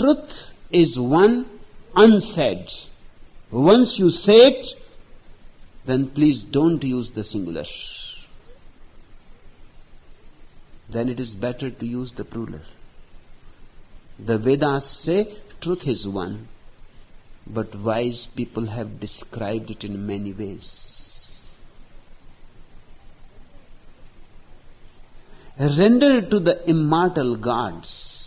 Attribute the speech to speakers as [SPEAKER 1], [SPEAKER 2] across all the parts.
[SPEAKER 1] Truth is one unsaid. Once you say it, then please don't use the singular. Then it is better to use the plural. The Vedas say truth is one, but wise people have described it in many ways. Render to the immortal gods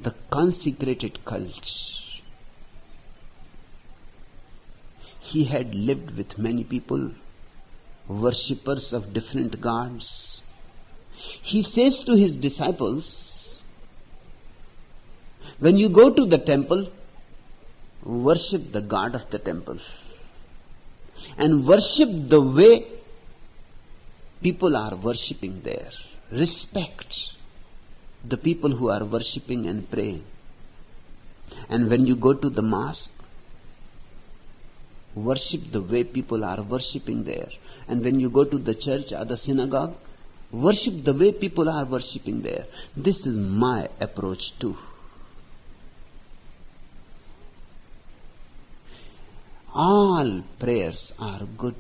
[SPEAKER 1] the consecrated cult. He had lived with many people, worshippers of different gods. He says to his disciples, when you go to the temple, worship the God of the temple. And worship the way people are worshipping there. Respect the people who are worshipping and praying. And when you go to the mosque, worship the way people are worshipping there. And when you go to the church or the synagogue, worship the way people are worshipping there. This is my approach too. All prayers are good.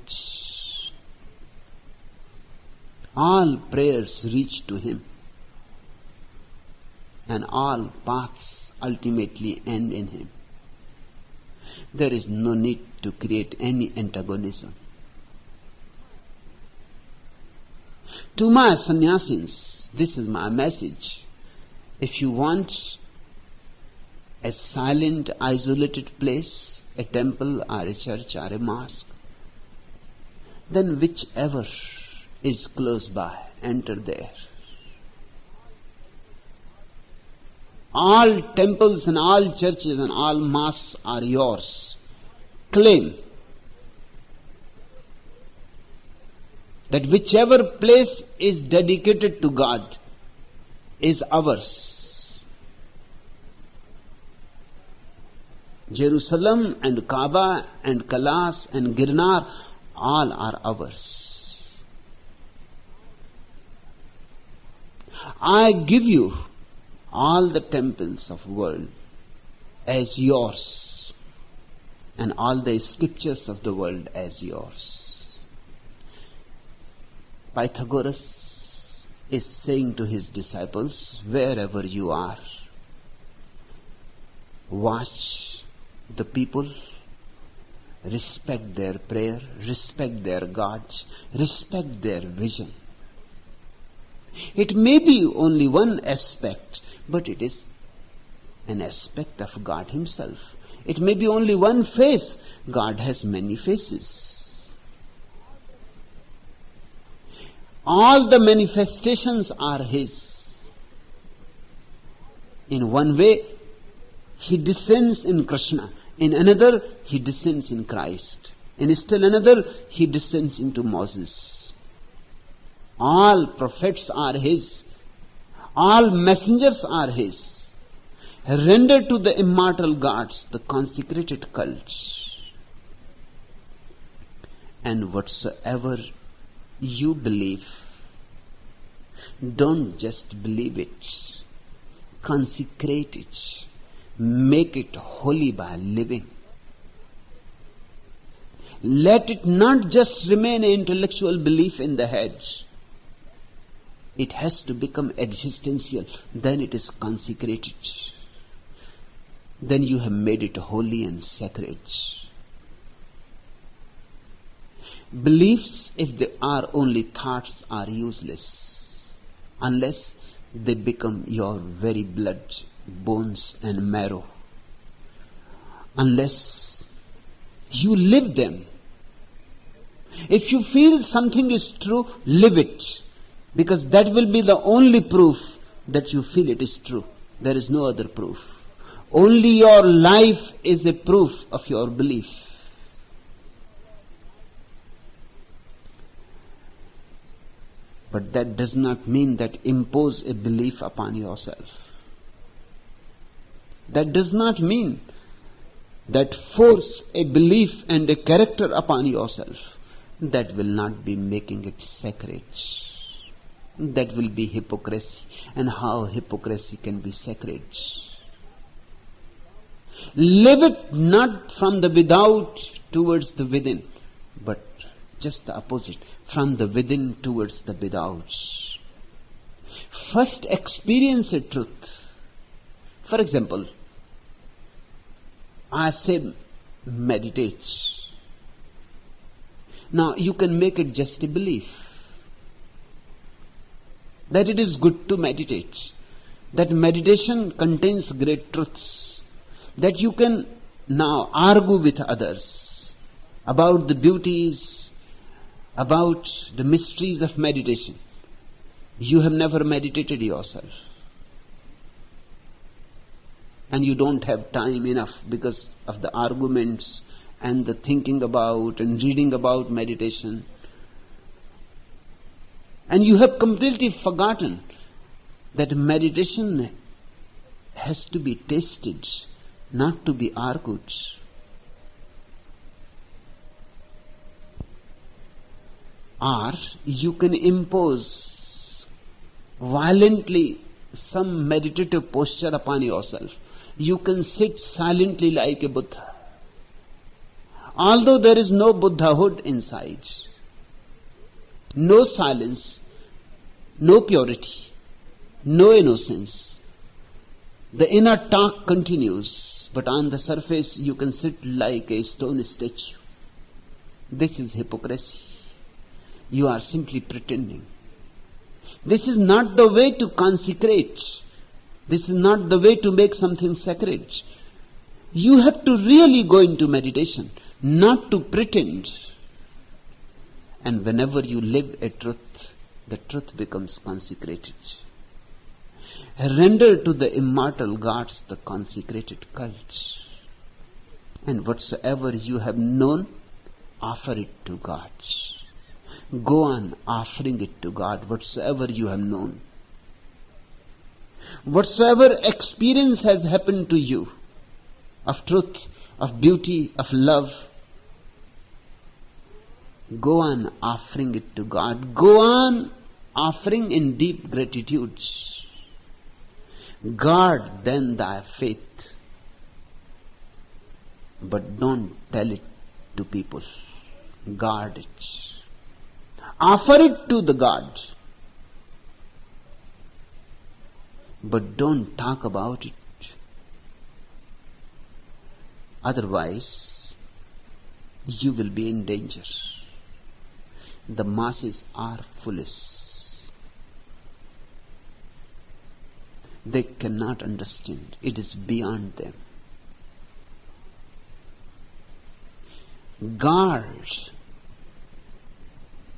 [SPEAKER 1] All prayers reach to Him. And all paths ultimately end in Him. There is no need to create any antagonism. To my sannyasins, this is my message. If you want a silent, isolated place, a temple or a church or a mosque, then whichever is close by, enter there. All temples and all churches and all mosques are yours. Claim that whichever place is dedicated to God is ours. Jerusalem and Kaaba and Kailas and Girnar, all are ours. I give you all the temples of world as yours, and all the scriptures of the world as yours. Pythagoras is saying to his disciples, wherever you are, watch the people, respect their prayer, respect their gods, respect their vision. It may be only one aspect, but it is an aspect of God Himself. It may be only one face. God has many faces. All the manifestations are His. In one way, He descends in Krishna. In another, He descends in Christ. In still another, He descends into Moses. All prophets are His. All messengers are His. Render to the immortal gods the consecrated cults. And whatsoever you believe, don't just believe it. Consecrate it. Make it holy by living. Let it not just remain an intellectual belief in the head. It has to become existential. Then it is consecrated. Then you have made it holy and sacred. Beliefs, if they are only thoughts, are useless unless they become your very blood, bones and marrow. unless you live them. If you feel something is true, live it, because that will be the only proof that you feel it is true. There is no other proof. Only your life is a proof of your belief. But that does not mean that impose a belief upon yourself. That does not mean that force a belief and a character upon yourself. That will not be making it sacred. That will be hypocrisy. And how hypocrisy can be sacred? Live it not from the without towards the within, but just the opposite, from the within towards the without. First experience a truth. For example, I say meditate. Now you can make it just a belief that it is good to meditate, that meditation contains great truths, that you can now argue with others about the beauties, about the mysteries of meditation. You have never meditated yourself, and you don't have time enough because of the arguments and the thinking about and reading about meditation. And you have completely forgotten that meditation has to be tasted, not to be argued. Or you can impose violently some meditative posture upon yourself. You can sit silently like a Buddha, although there is no Buddhahood inside. No silence, no purity, no innocence. The inner talk continues, but on the surface you can sit like a stone statue. This is hypocrisy. You are simply pretending. This is not the way to consecrate. This is not the way to make something sacred. You have to really go into meditation, not to pretend. And whenever you live a truth, the truth becomes consecrated. Render to the immortal gods the consecrated cult. And whatsoever you have known, offer it to God. Go on offering it to God, whatsoever you have known. Whatsoever experience has happened to you, of truth, of beauty, of love, go on offering it to God. Go on offering in deep gratitude. Guard then thy faith, but don't tell it to people. Guard it. Offer it to the God, but don't talk about it. Otherwise, you will be in danger. The masses are foolish. They cannot understand. It is beyond them. Guard.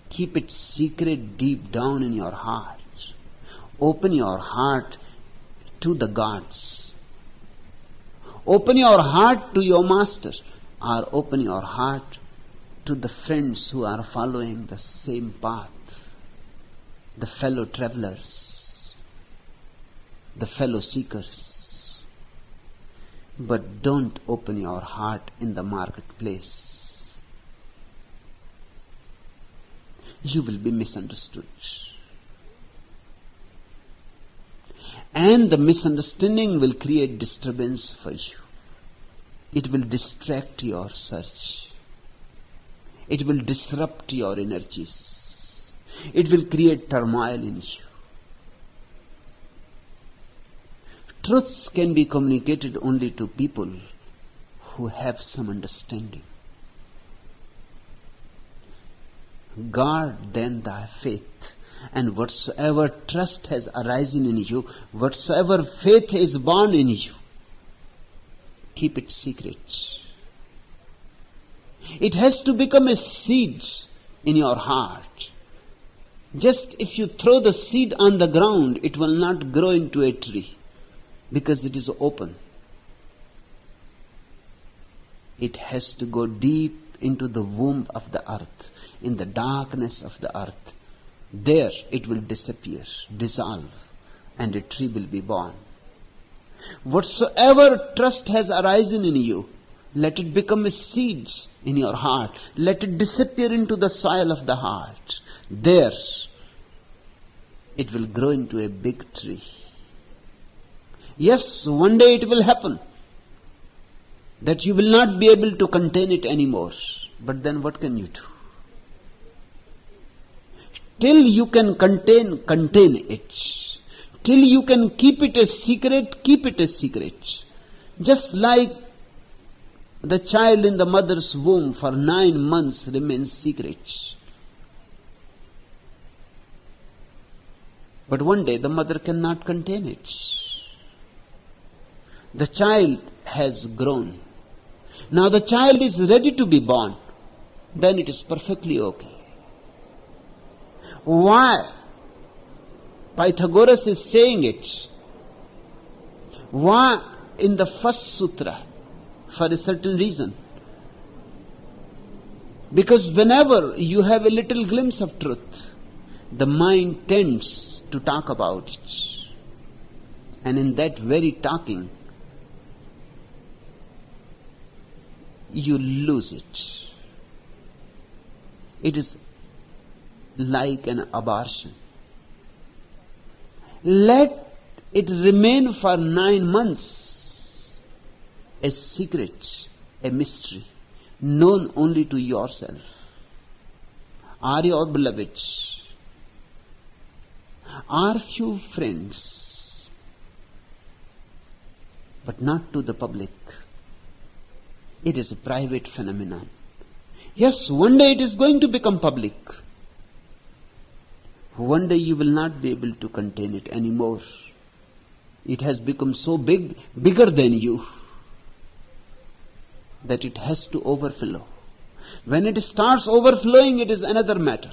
[SPEAKER 1] Keep it secret deep down in your heart. Open your heart to the gods. Open your heart to your master, or open your heart to the friends who are following the same path, the fellow travelers, the fellow seekers. But don't open your heart in the marketplace. You will be misunderstood. And the misunderstanding will create disturbance for you. It will distract your search. It will disrupt your energies. It will create turmoil in you. Truths can be communicated only to people who have some understanding. Guard then thy faith, and whatsoever trust has arisen in you, whatsoever faith is born in you, keep it secret. It has to become a seed in your heart. Just if you throw the seed on the ground, it will not grow into a tree because it is open. It has to go deep into the womb of the earth, in the darkness of the earth. There it will disappear, dissolve, and a tree will be born. Whatsoever trust has arisen in you, let it become a seed in your heart. Let it disappear into the soil of the heart. There, it will grow into a big tree. Yes, one day it will happen that you will not be able to contain it anymore. But then what can you do? Till you can contain it. Till you can keep it a secret, keep it a secret. Just like the child in the mother's womb for 9 months remains secret. But one day the mother cannot contain it. The child has grown. Now the child is ready to be born. Then it is perfectly okay. Why? Pythagoras is saying it. Why? In the first sutra, for a certain reason. Because whenever you have a little glimpse of truth, the mind tends to talk about it. And in that very talking, you lose it. It is like an abortion. Let it remain for 9 months a secret, a mystery, known only to yourself. Are your beloved? Are few friends, but not to the public. It is a private phenomenon. Yes, one day it is going to become public. One day you will not be able to contain it anymore. It has become so big, bigger than you, that it has to overflow. When it starts overflowing, it is another matter.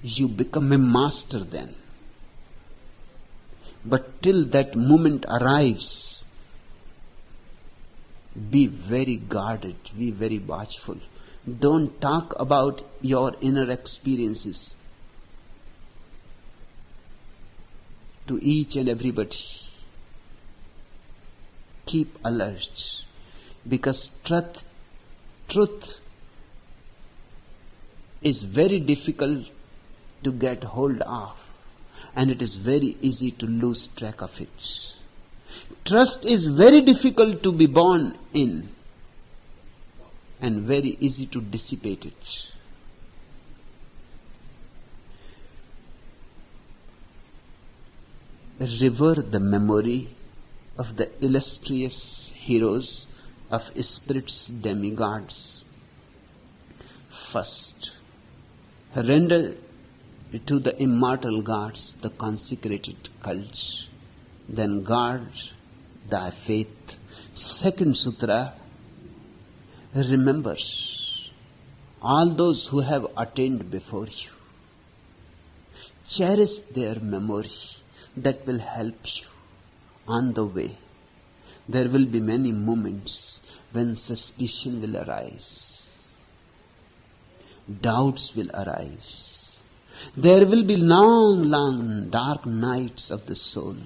[SPEAKER 1] You become a master then. But till that moment arrives, be very guarded, be very watchful. Don't talk about your inner experiences to each and everybody. Keep alert, because truth is very difficult to get hold of, and it is very easy to lose track of it. Trust is very difficult to be born in, and very easy to dissipate it. Revere the memory of the illustrious heroes of spirits, demigods. First, render to the immortal gods the consecrated cult. Then guard thy faith. Second sutra, remember all those who have attained before you. Cherish their memory. That will help you on the way. There will be many moments when suspicion will arise. Doubts will arise. There will be long, long dark nights of the soul.